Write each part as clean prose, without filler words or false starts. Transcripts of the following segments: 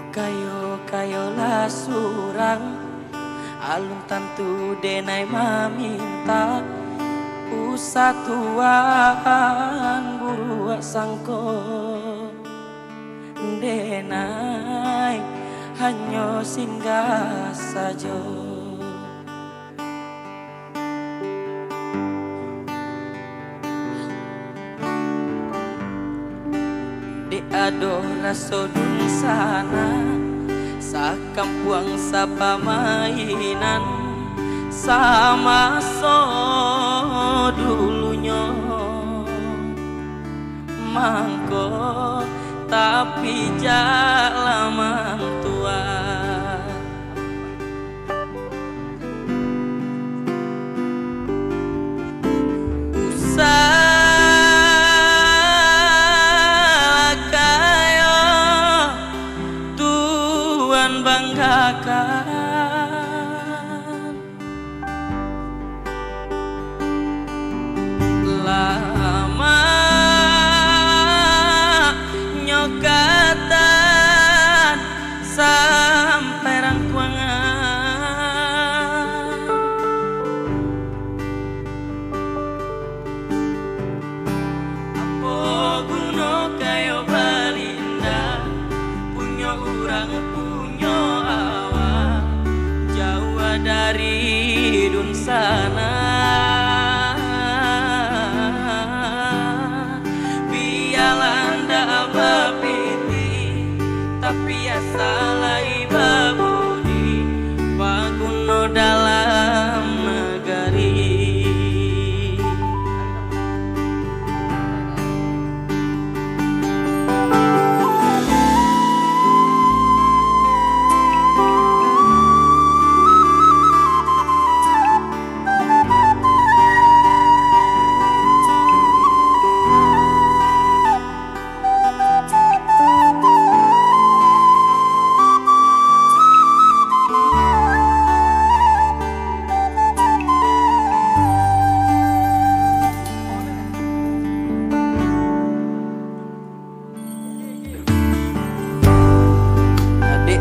Kayo lah surang alun tantu denai maminta usatuan buru sangko denai hanya singgah saja. Di ado raso dun sana sakampuang sapa mainan sama so dulunya mangko tapi jalaman tua banggakan lama nyokatan sampai rangkuangan apa guna kayo balinda punya urang dari dun sana bialanda bapiti tapi asalai babudi paguno dalam negeri.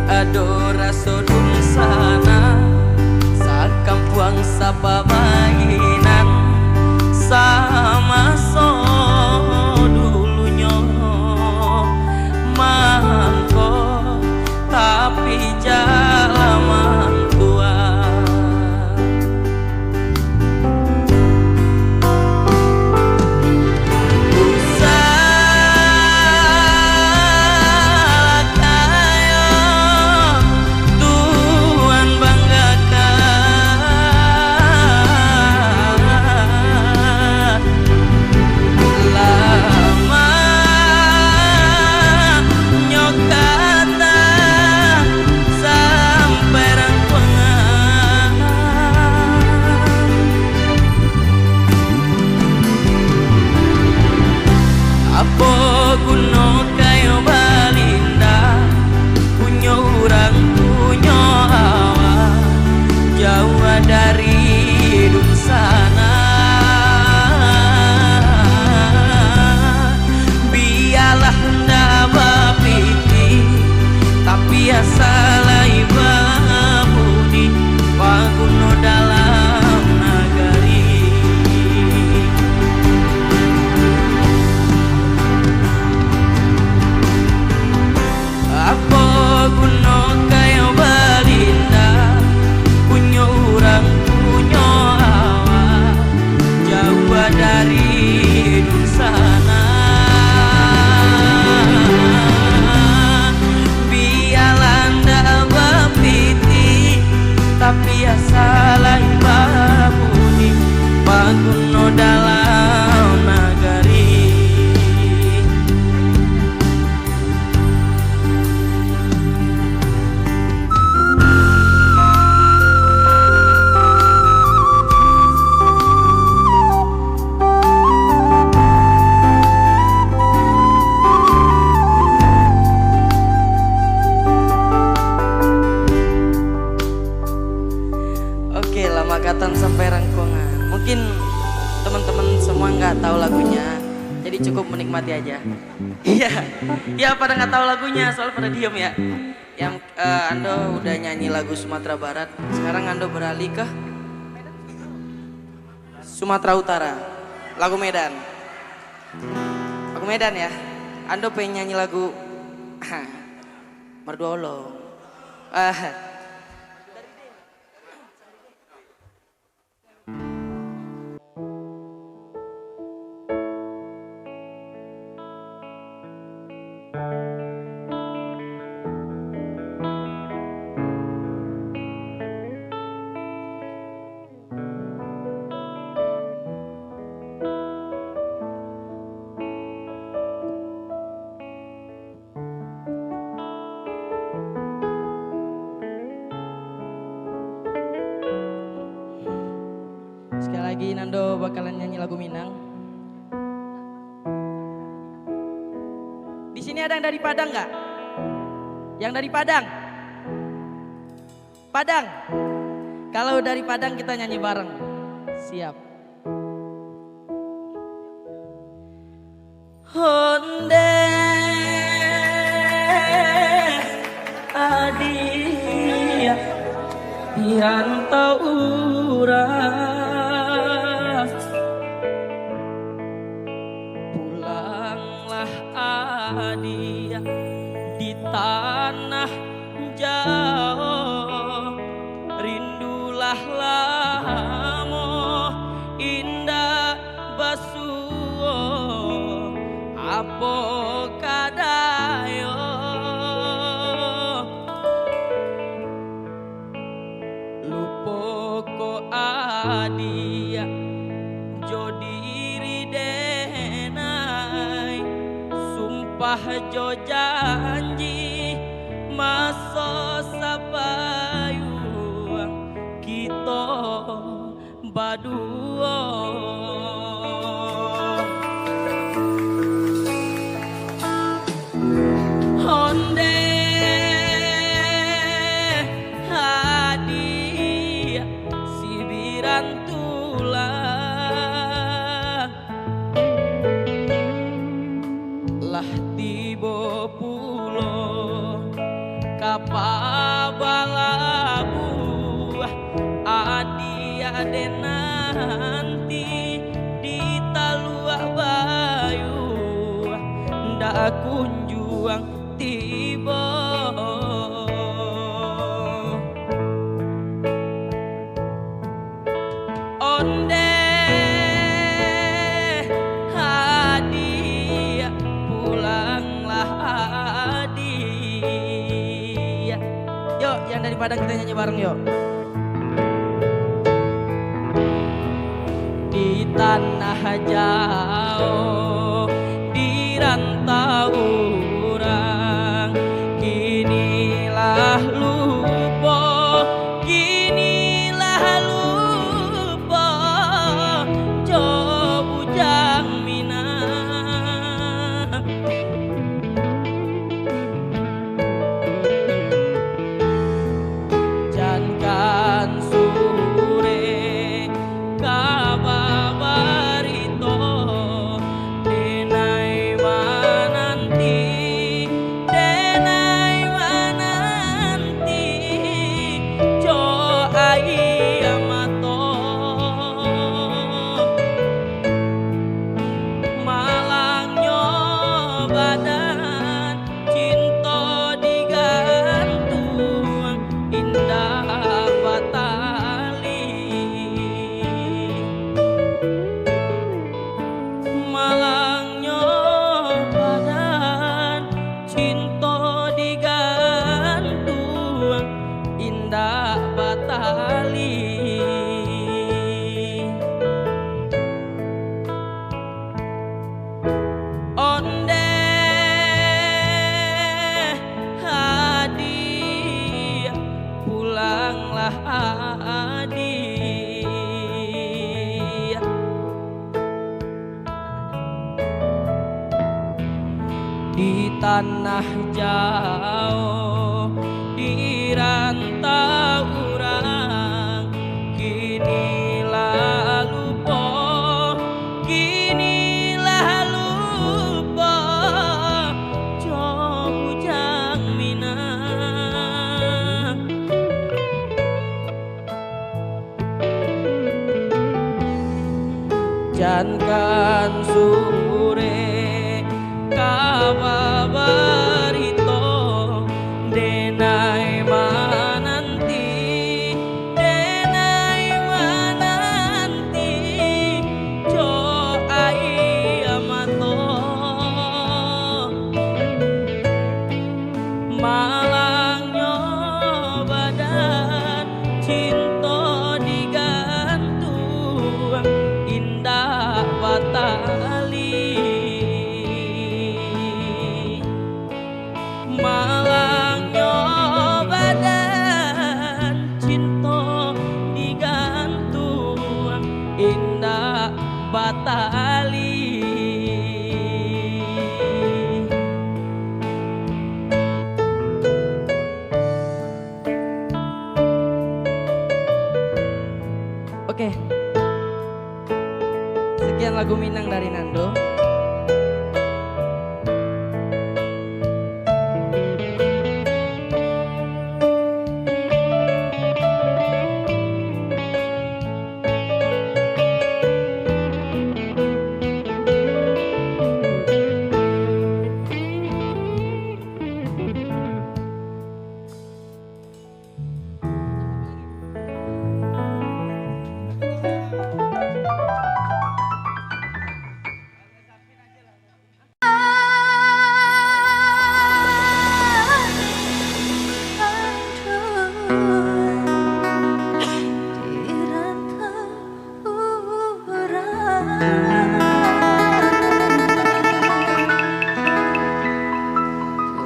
Ado raso dun sana sakampuang sapa mainan sama so dulunya mangko tapi jalaman tua dari dun sana biarlah ndak bapiti tapi asalai babudi paguno dalam nagari apa guno kayo balinda punya orang punya awak jauh dari dun sana biarlanda bapiti tapi asalai babuni paguno dalam nagari. Makatan sampai rangkungan. Mungkin teman-teman semua nggak tahu lagunya, jadi cukup menikmati aja. Iya, ya pada nggak tahu lagunya, soal pada diem ya. Yang Ando udah nyanyi lagu Sumatera Barat, sekarang Ando beralih ke Sumatera Utara, lagu Medan. Lagu Medan ya. Ando pengen nyanyi lagu Merduolo. Sekali lagi Nando bakalan nyanyi lagu Minang. Di sini ada yang dari Padang nggak? Yang dari Padang? Padang? Kalau dari Padang kita nyanyi bareng. Siap. Honde adia yang urang, pulanglah adia di tanah jauh, rindulah lamo indah basuo apo kadayo lupo ko adia jodiri denai sumpah jo janji maso sapayuang kita baduo honde hadiah sibiran tulang lah tibo pulo kapabalabu adia denanti di talua bayu ndak kunjuang tiba onde hadiah pulanglah hadiah. Yuk yang dari Padang kita nyanyi bareng yuk. Di tanah jauh di rantau urang kinilah lupa jo bujang minang jangan sore kababarito denai mananti jo ai amato malangnya badan cinta digantung indah batali malangnya badan cinta digantung indah batali onde hadiah pulanglah hadiah di tanah jauh di rantau urang kinilah lupa jo bujang minang kan sore kababarito denai mananti jo ai amato malangnya badan cinta digantung indah batali malangnya badan cinta digantung indah batali. Oke, sekian lagu Minang dari Nando.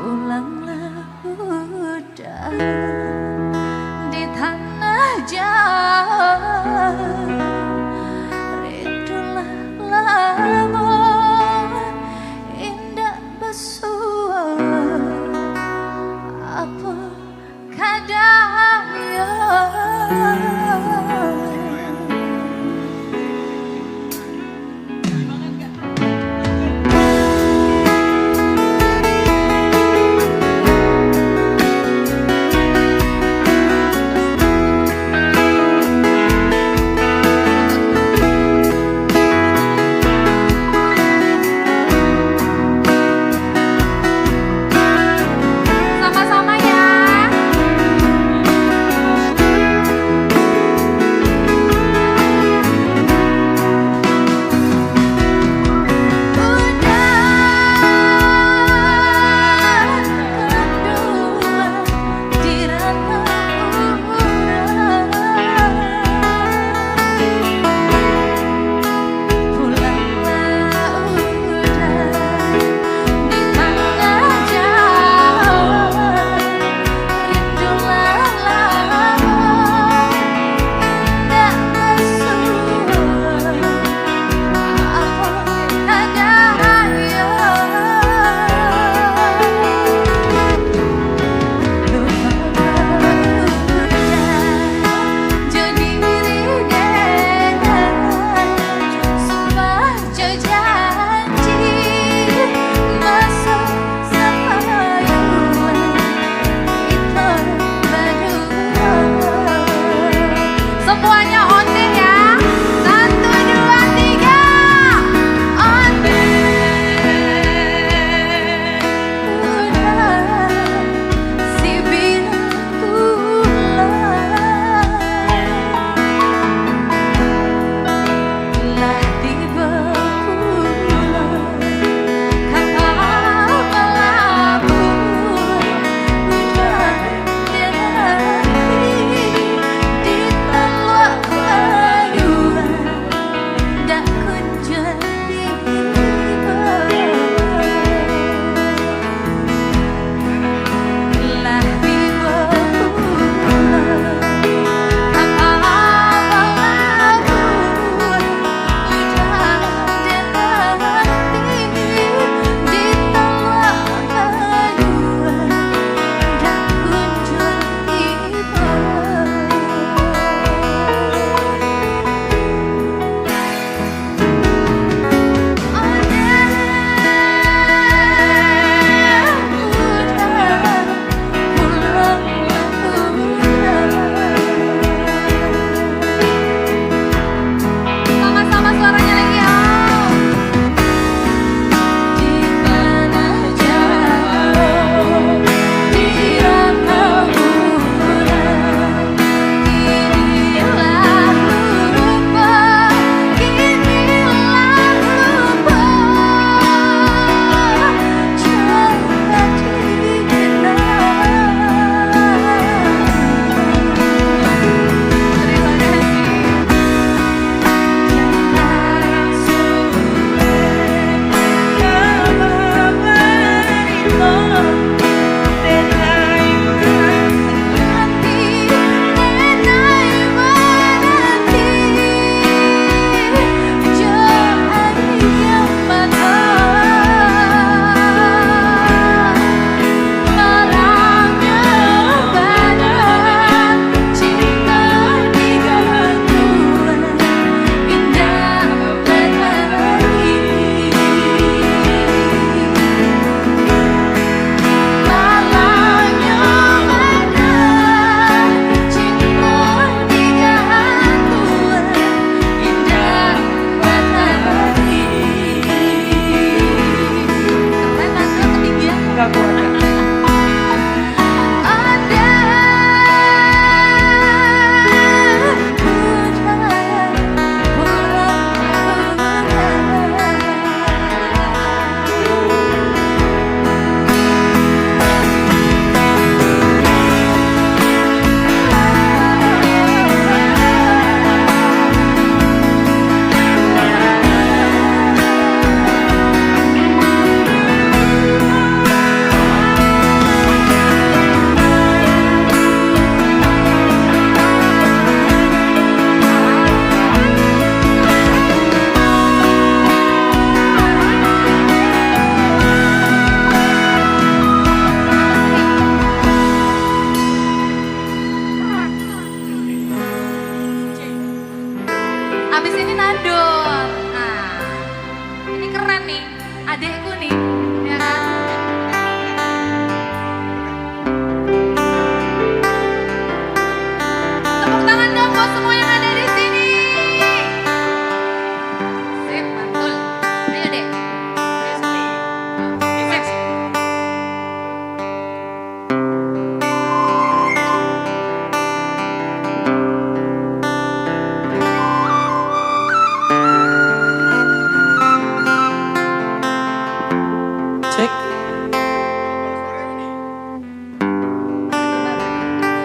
Pulanglah udah di tanah jauh, rindulah lamun indah besua apa kadang sama-sama ya.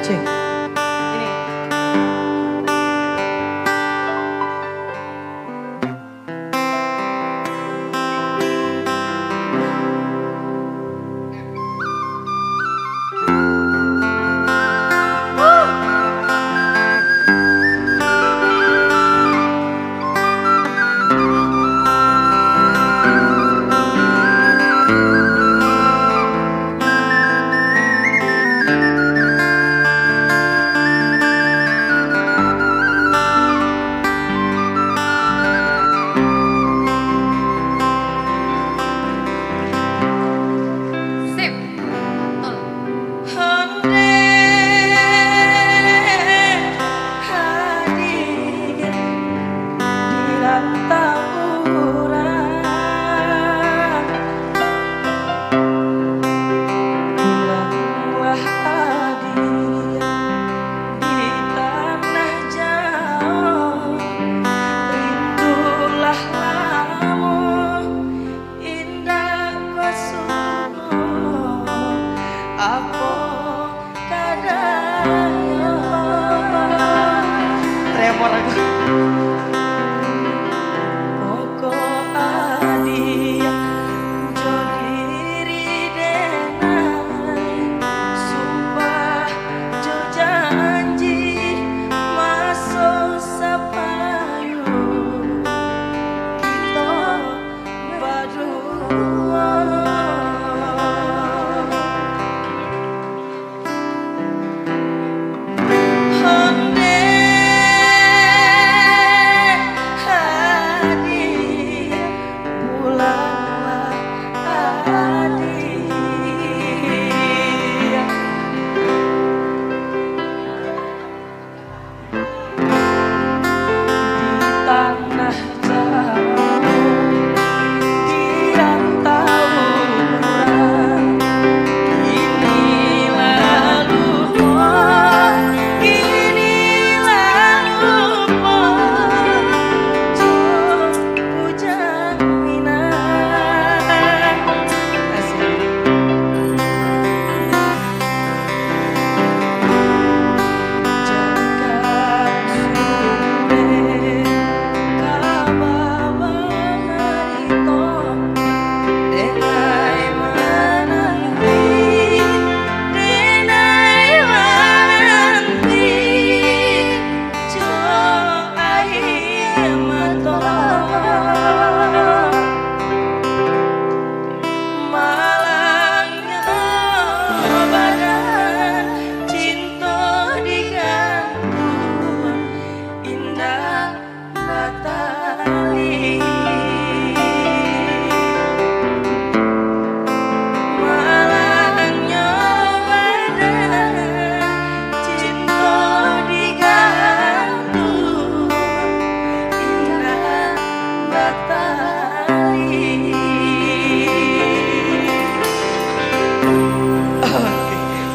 Cek. Ini. Sip. Betul. Apa kadang tremor aku. Pokok adi jodiri denai sumpah jo janji masuk sapayu kita berdua.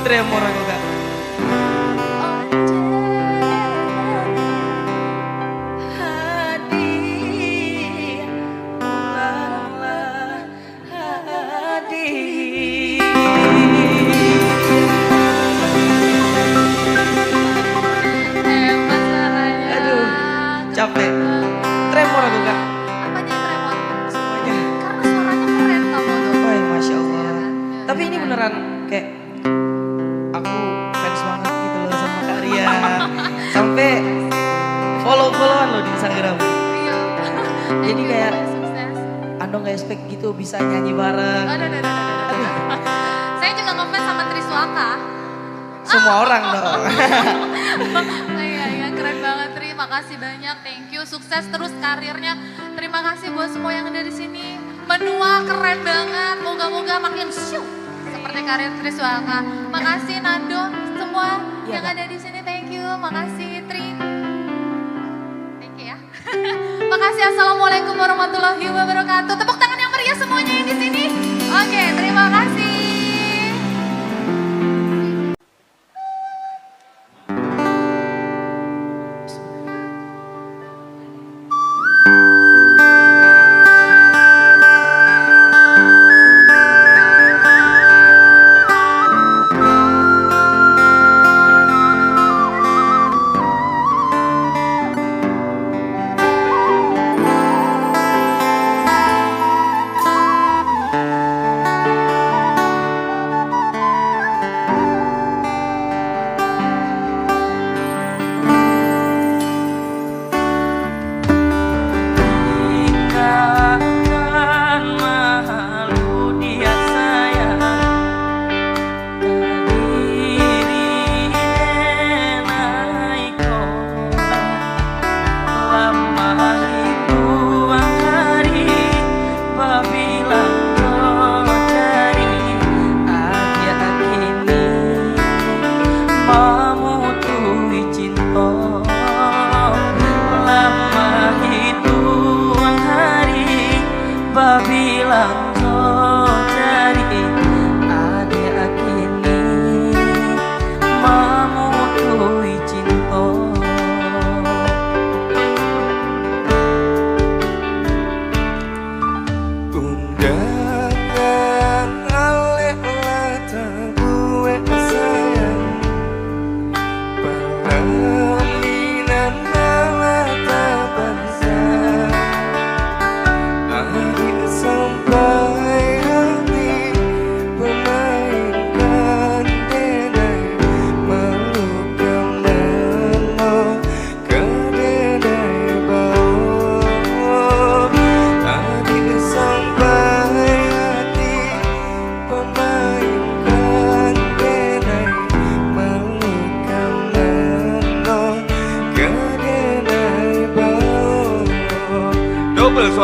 Tremor aku kak. Hadir, pulanglah hadir. Hebat sayang. Aduh, capek. Tremor aku kak. Apanya yang tremor? Semuanya. Karena suaranya keren kamu tuh. Wah, masya Allah. Iya kan? Tapi ini beneran kayak aku fans banget gitu loh sama Kak Ria. Sampai follow-followan loh di Instagram. Iya. Jadi kayak sukses. Ando nggak expect gitu bisa nyanyi bareng. Aduh. Saya juga ngefans sama Triswaka. Semua orang dong. Iya, keren banget Tri. Makasih banyak. Thank you. Sukses terus karirnya. Terima kasih buat semua yang ada di sini. Menua keren banget. Moga-moga makin syuk seperti karir Triswaka. Makasih Nando, semua Iya, yang Kak. ada di sini. Thank you. Makasih Tri. Thank you ya. Makasih. Assalamualaikum warahmatullahi wabarakatuh. Tepuk tangan yang meriah semuanya yang di sini. Oke, terima kasih.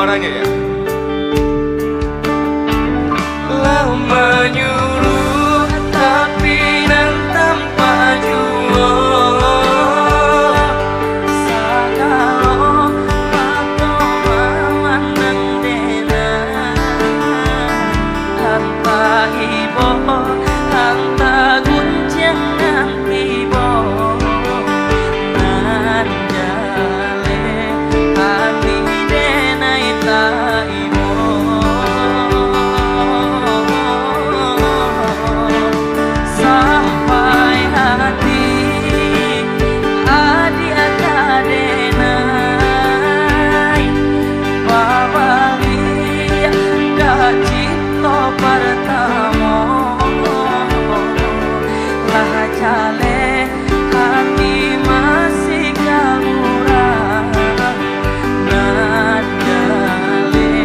suaranya ya. Lama nyuruh tapi nan tanpa jua. Sagalo pato mamandang dena. Tanpa ibo, tanpa guncang nantibo. Nanjale hati dena itaibo. Sampai hati adi akadenai babali dah cinta pertama lah jale hati masih kalurang nadale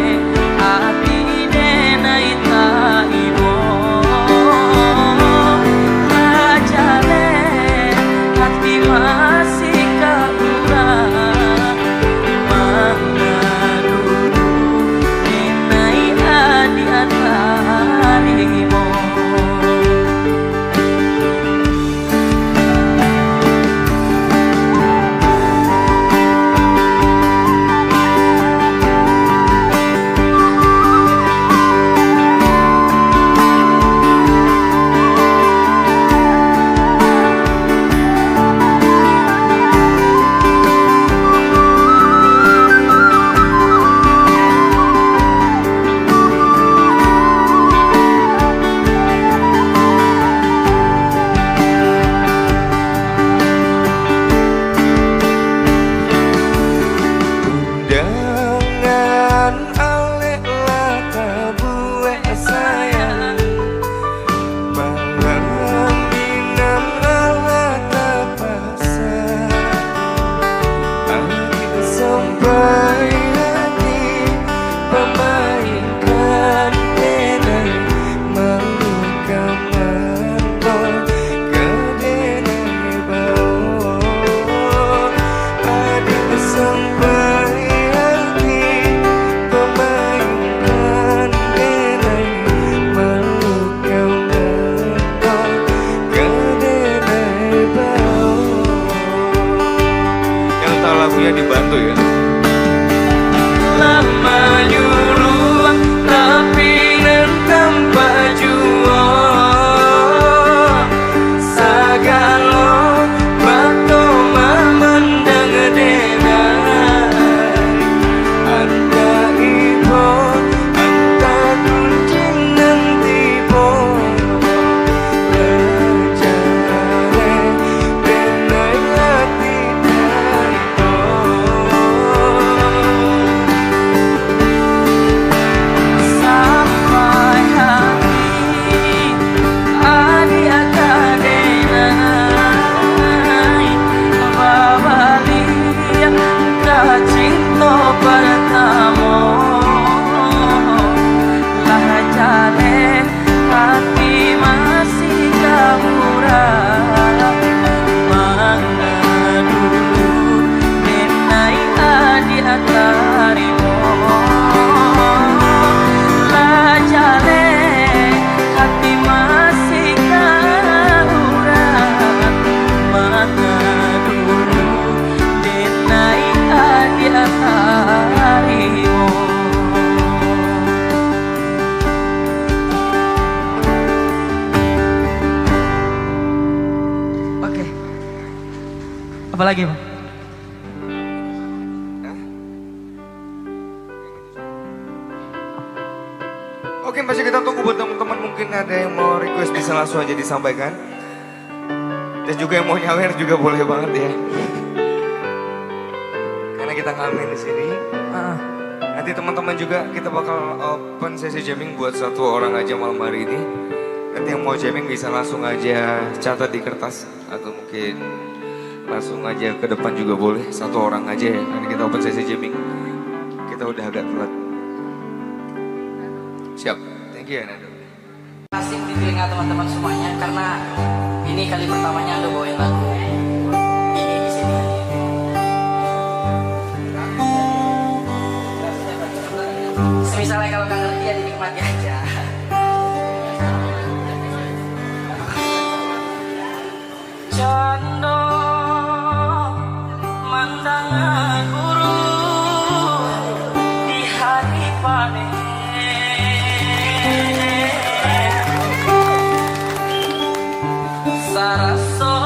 hati denai taibo lah jale hati masih kalurang mana dulu denai adi ataribo. Undangan alek lata buwe sayang. Malam minang alata pasang. Aku sampai hati memainkan denai meluka marbot ke denai bau. Adik sampai hati memainkan denai meluka marbot ke denai bau. Yang tahu lagunya dibantu ya. Lama nyuruh tapi nan tanpa jua. Sagalo bato mamandang denai. Anta ibo, anta kuncing nantibo. Lejare denai hati taibo. Sampai hati adi akadenai babali dah cinta pertama lah jale hati masih kalurang mana dulu denai adi ataribo lah jale hati masih kalurang mana dulu denai adi ataribo. Oke. Apa lagi, Bang? Oke, masih kita tunggu buat teman-teman, mungkin ada yang mau request bisa langsung aja disampaikan. Dan juga yang mau nyawer juga boleh banget ya. Karena kita ngamen di sini. Nanti teman-teman juga kita bakal open sesi jamming buat satu orang aja malam hari ini. Nanti yang mau jamming bisa langsung aja catat di kertas atau mungkin langsung aja ke depan juga boleh, satu orang aja ya. Karena kita open sesi jamming. Kita udah agak telat. Siap, thank you ya Nando. Asik di telinga teman-teman semuanya karena ini kali pertamanya Ando bawain lagu ini di sini. Pokoknya kalau nggak ngerti ya dinikmati aja. Jondo mandangan guru di hari panen. Saraso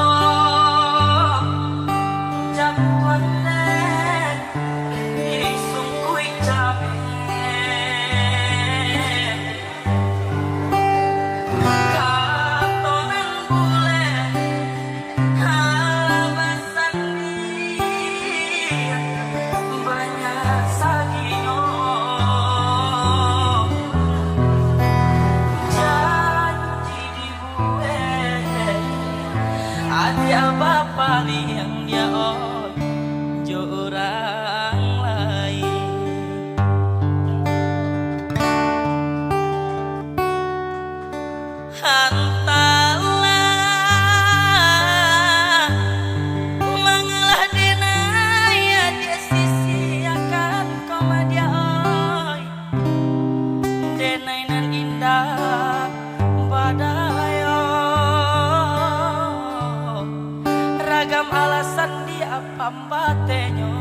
jatuhnya isungkui cabe katonan bule halabasan dia banyak saginyo janji dibuat ada bapak yang dia jo orang lain. Hantalah mengalah denaya dia sisi akan koma dia oi denai nan indah badayo ragam alasan dia pambatenyo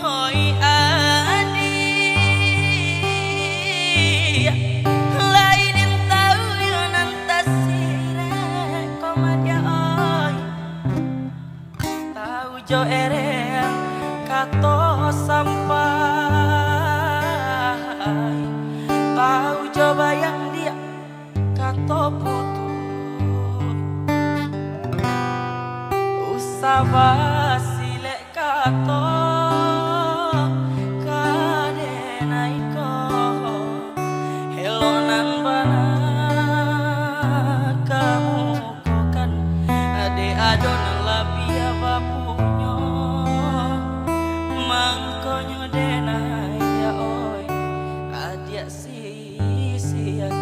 hoi adi lain tahu yo nantasire koma dia oi tahu jo ere kato sampai tahu coba yang dia kato putu usaba silek kato kadenaiko helonan bana kamu kokan ade adon labia bapunyo mangkonyo denai ya oi adia sia-siakan.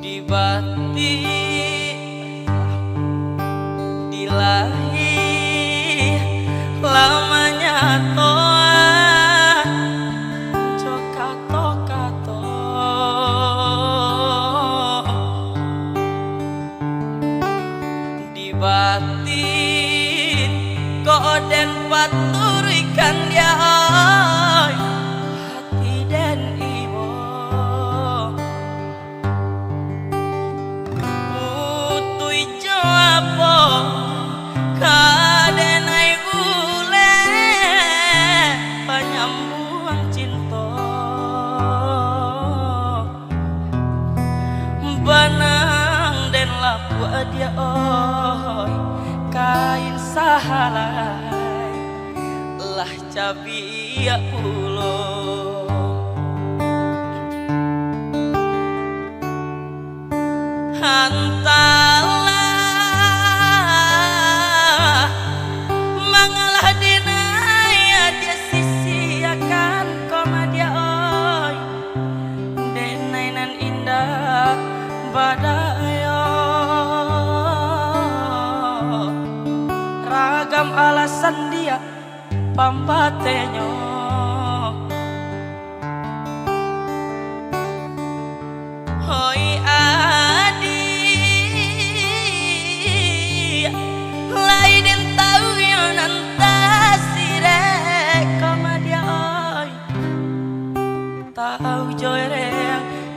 Di bati dilahi lamanya toa cokato-kato di batin koden paturikan dia oi hati dan ibo putui joapo kadenai ule panyambuang cinta banang den lapu dia oi kain sahalai lah cabi ya ulo hantalah mengalah denaya dia sisi akan koma dia oi denai nan indah badayo ragam alasan dia pambatenyo hoi adi lain tahu yo nantasire koma dia oi tahu joere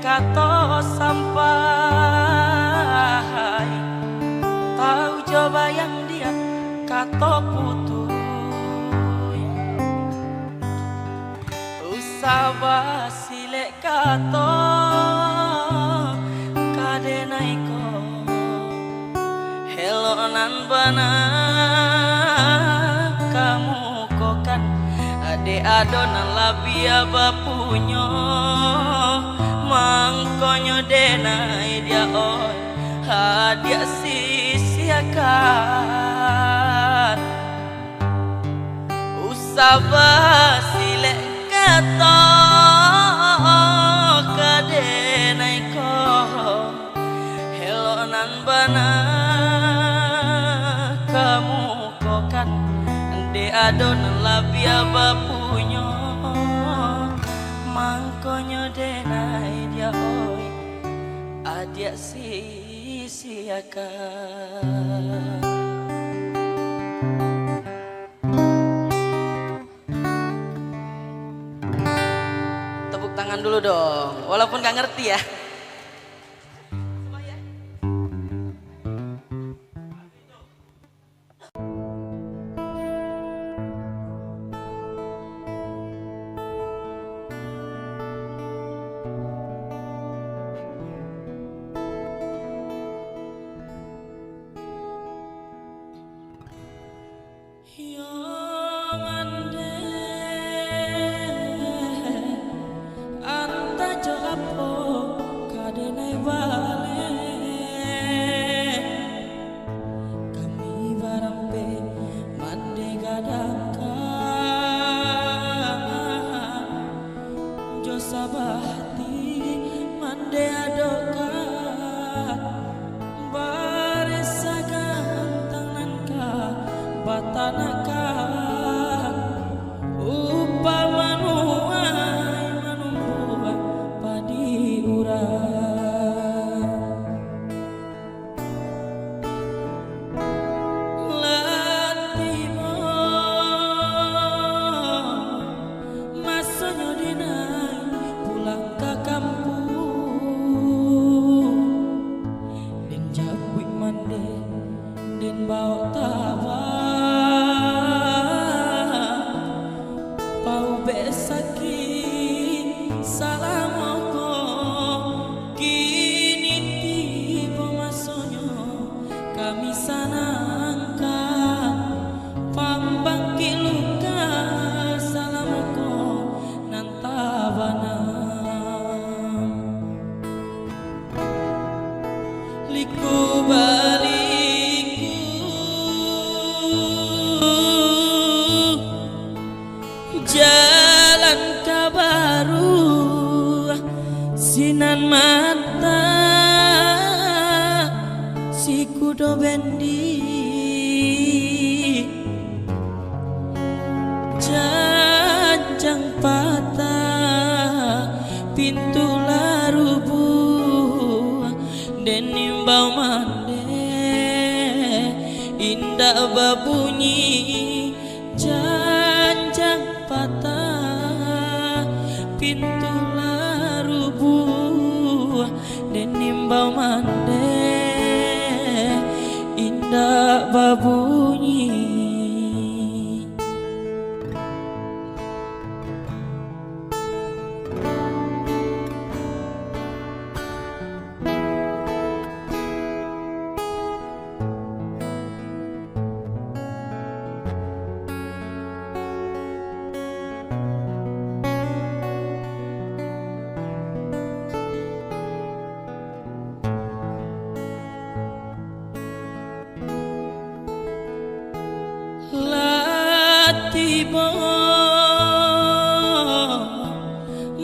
kato sampai tahu coba yang dia kato putu usaba silek kato kadenaiko helonan bana kamu kokan ade adonan labia bapunyo mangkonyo denai dia oi hadiah sisiakan angkat usah silek kata kadenai ko helonan bana kamu kokan de adon labia bapunyo mangkonyo denai dia oi adia sia-siakan. Tepuk tangan dulu dong, walaupun gak ngerti ya.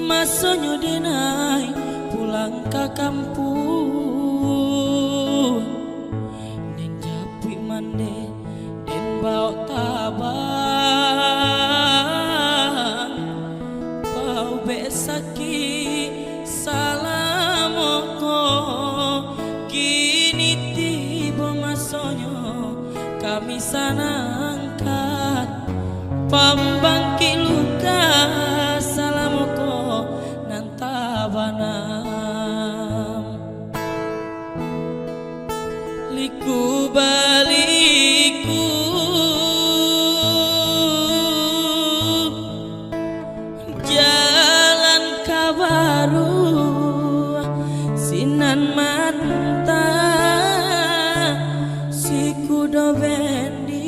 Masonyo denai pulang ke kampung den japui mande den bau tabang bau besaki salamoko kini tiba masonyo kami sanangkat pambangki luka salamoko nantabanam liku baliku jalan kabaru sinan mata si kudo bendi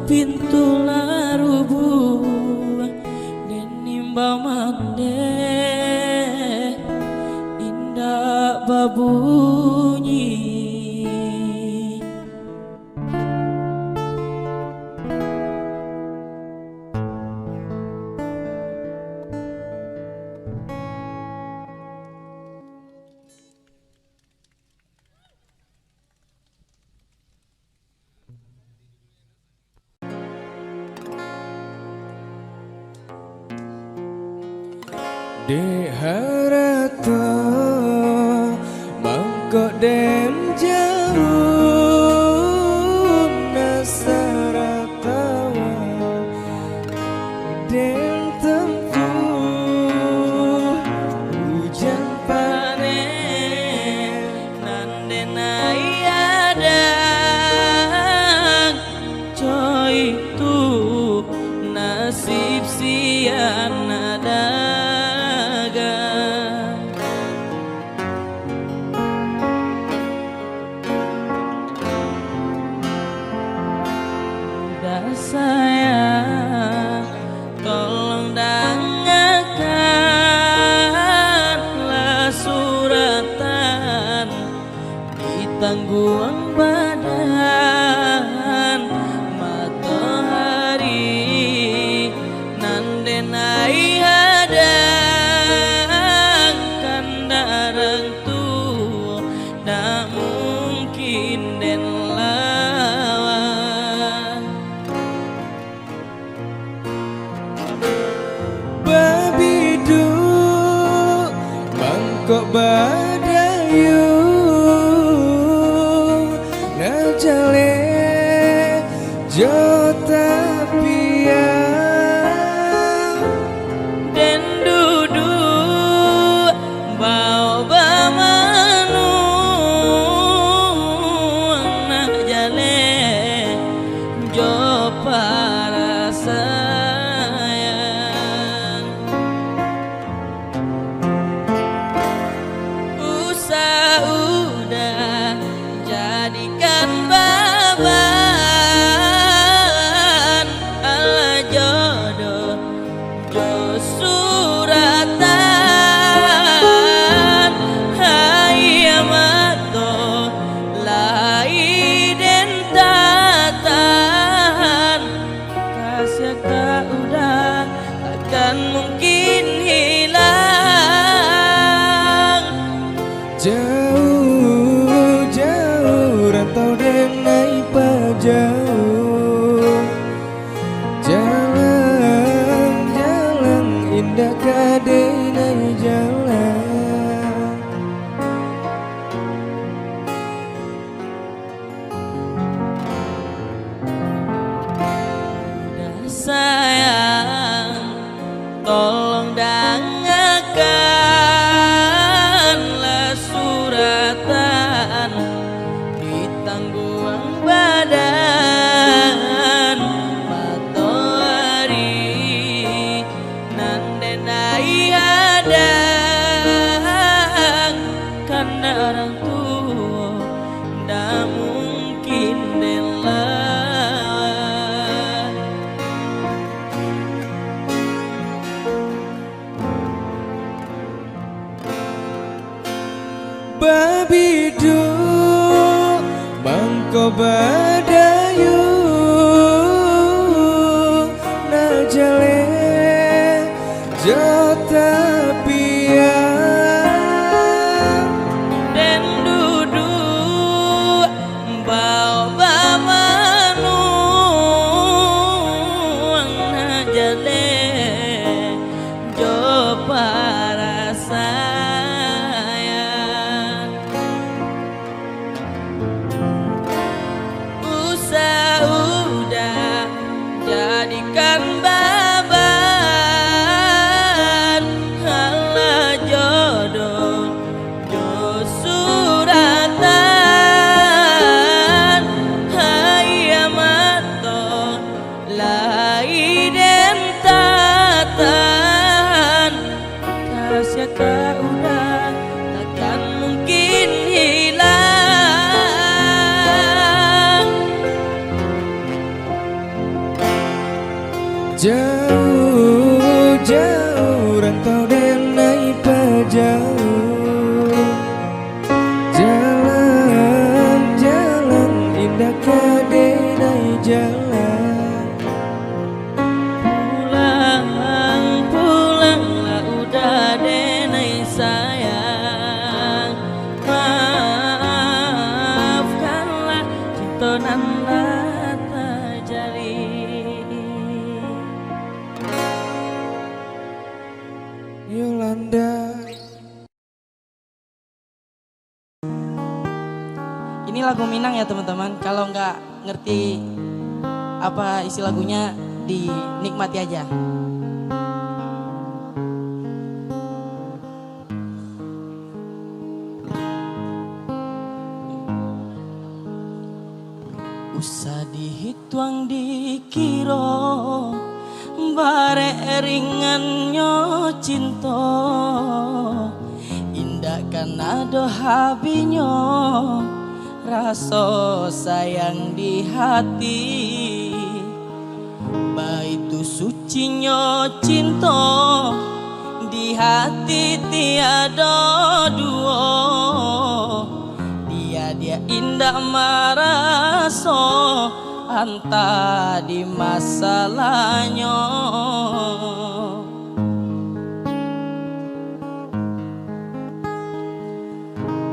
pintu larubu dan nimba mande indah babunyi. Di harata mangkok dem jauh nasaratawa den tempuh hujan panen nandenai adang coy itu nasib sian ada sayang, tolong dengarkanlah suratan di tangguang badan matahari nandenai hadang kandarang tu tak mungkin den kok badayu najale jota pia den dudu bau bamanu najale jo para jadikan baban ala jodoh jo suratan hai amato lai den tatan kasih tak udah takkan mungkin hilang jauh rantau denai pajauh jalan indah kadenai jalan udah sayang tolong dengarkanlah suratan tangguang badan matahari nandenai hadang karena orang tua ndak mungkin delawan babidu mangko badayu najale jota pia den dudu bau bamanu najale jo para sayang Jauh-jauh rantau denai pajauh, jalan-jalan indah kadenai jalan. Pulang-pulanglah udah denai sayang, maafkanlah cinta nanda terjadi. Yolanda. Ini lagu Minang ya teman-teman. Kalau nggak ngerti apa isi lagunya, dinikmati aja. Usah dihituang dikira, bare ringannya cinta, indah kan ada habisnya, rasa sayang di hati. Baitu sucinya cinta, di hati tiada dua. Dia indah maraso, anta di masalahnya.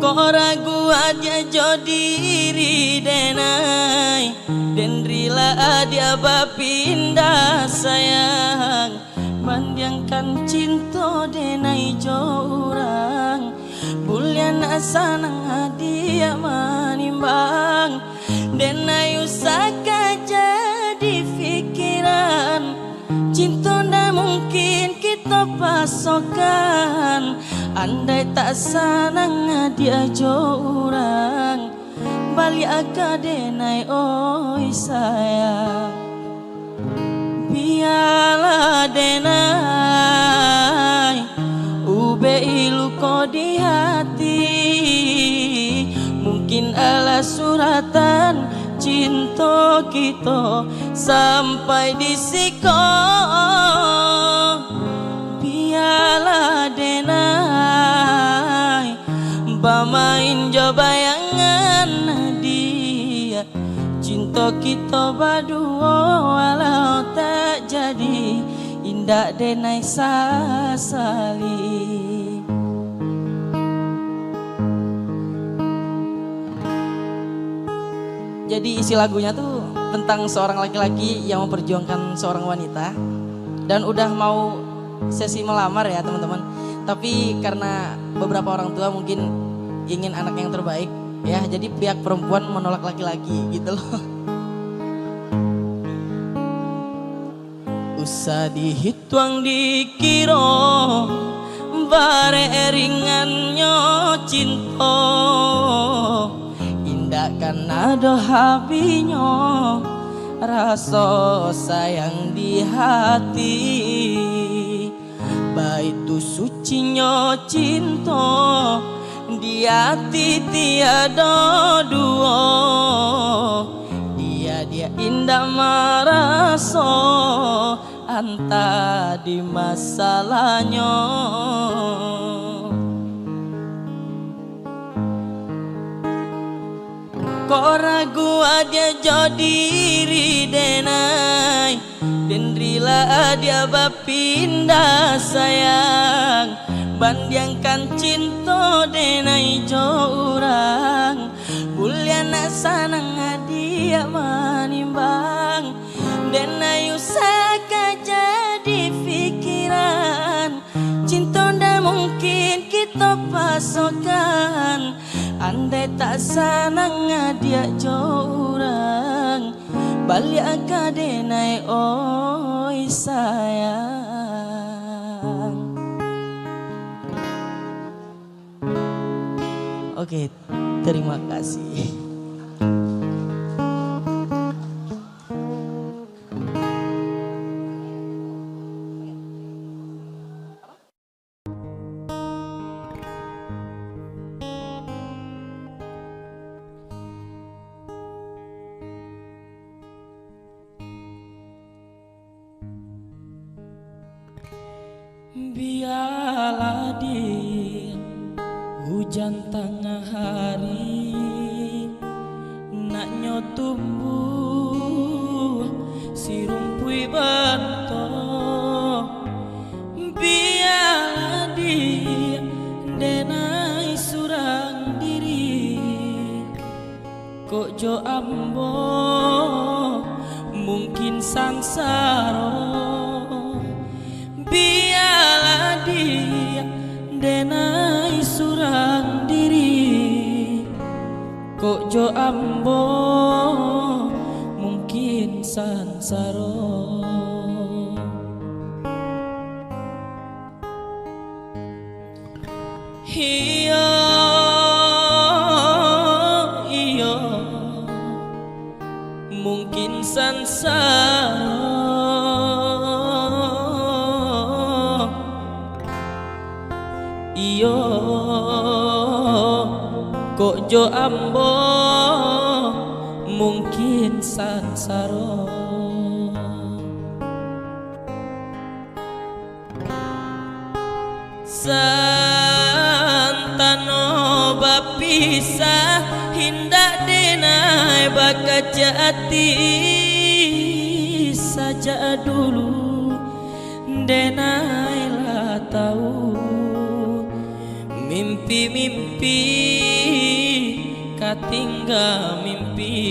Kok ragu aja jo diri denai, dan rila dia bapindah sayang, mandiangkan cinta denai jo orang. Bulian asanang hadiah manimbang, denai usaka jadi pikiran. Cinta ndak mungkin kita pasokan, andai tak sanang hadiah jo orang. Balik aga denai oi sayang, biarlah denai ube ilu ko di hati. Mungkin ala suratan cinta kita sampai di siko. Biarlah denai bamain jo bayangan dia, cinta kita berdua walau tak jadi, indah denai sasali. Jadi isi lagunya tuh tentang seorang laki-laki yang memperjuangkan seorang wanita, dan udah mau sesi melamar ya teman-teman. Tapi karena beberapa orang tua mungkin ingin anak yang terbaik ya, jadi pihak perempuan menolak laki-laki gitu loh. Usah dihituang dikira, bare ringannya cinta, indah kan ada habisnya, rasa sayang di hati. Baitu sucinya cinta, di hati tiada dua. Dia indah maraso, anta di masalahnya. Kok ragu aja jo diri denai, dan rila dia bapindah sayang, bandiangkan cinta denai jo orang. Bulian sanang hadiah manimbang, denai usaka jadi pikiran. Cinta ndak mungkin kita pasokan, andai tak sanang hadiah jo orang. Balik aga denai oi sayang. Oke, terima kasih. Biarlah di hujan tengah hari nak nyotumbuh si rumpui banto. Biarlah di denai surang diri kok jo ambo mungkin sangsaro. Biarlah dia denai surang diri kok jo ambo mungkin sansaro. Iyo iyo mungkin sansaro. Iyo kok jo ambo mungkin sansaro. Santano bapisah hindak denai bakat jati saja dulu denai lah tahu mimpi-mimpi katinggal mimpi.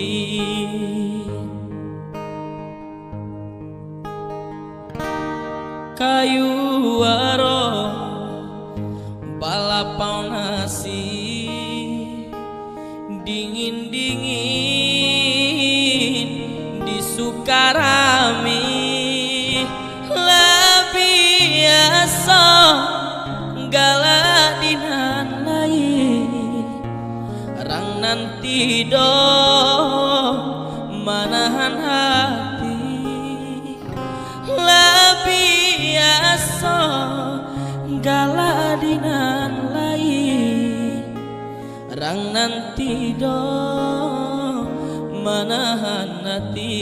Kayu waro balapau nasi dingin-dingin di Sukarami lebih biasa galak dinan lain rang nanti do manahan hati lebih biasa galak dinan lain rang nanti do manahan hati.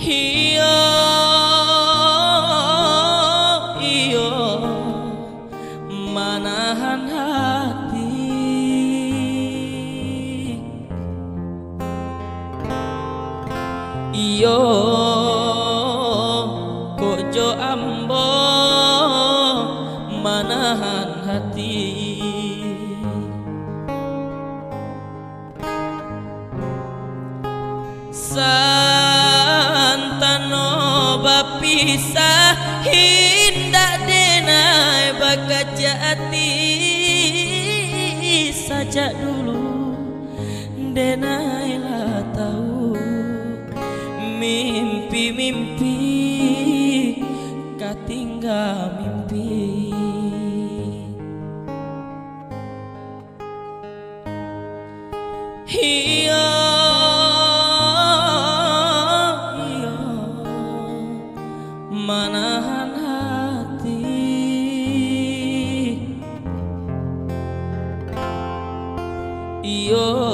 Iyo iyo manahan hati. Iyo kok jo ambo manahan hati. Santano bapisah hindak denai bakat jati saja dulu denai lah tahu mimpi-mimpi katinggal mimpi. Iyo iyo manahan hati. Iyo